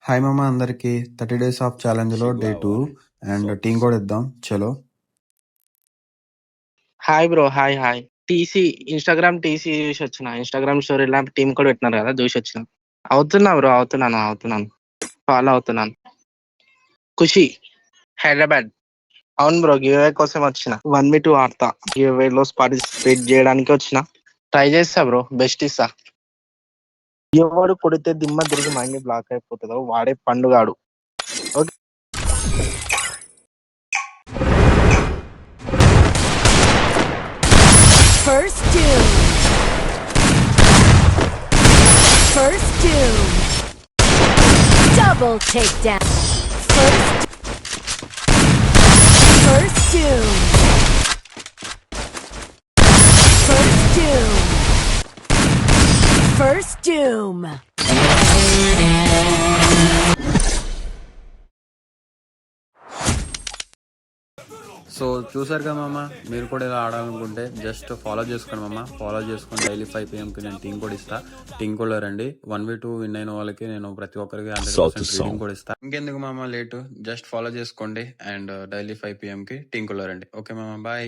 Hi మామ అందరికి 30 days of challenge లో డే 2 అండ్ టీం కూడా ఇద్దాం చలో. Hi bro, hi hi. TC Instagram చూసి వచ్చిన. ఇన్స్టాగ్రామ్ స్టోరీ లాంటి టీం కూడా పెట్టినారు కదా, చూసి వచ్చిన. అవుతున్నా బ్రో, అవుతున్నాను. ఫాలో అవుతున్నాను. ఖుషి, హైదరాబాద్. అవును బ్రో, గివ్ అవే కోసం వచ్చిన. 1v2 ఆడతా. గివ్ అవే లో పార్టిసిపేట్ చేయడానికి వచ్చిన. ట్రై చేస్తా బ్రో, బెస్ట్ ఇస్తా. ఎవడు కొడితే దిమ్మ తిరిగి మైండ్ బ్లాక్ అయిపోతుందో వాడే పండుగాడు. Okay. First doom. Double takedown. First doom. First doom. So చూసారు కదా మామ, మీరు కూడా ఇలా ఆడాలనుకుంటే జస్ట్ ఫాలో చేసుకోండి మామ. ఫాలో చేసుకొని డైలీ 5 PM నేను టీం కూడా ఇస్తా. టీం కూడా రండి. 1v2 విన్ అయిన వాళ్ళకి నేను ప్రతి ఒక్కరికి 100% రీడింగ్ కూడా ఇస్తా. ఇంకెందుకు మామ లేటు, జస్ట్ ఫాలో చేసుకోండి అండ్ డైలీ 5 PM టీం కూడా రండి. ఓకే మామ, బాయ్.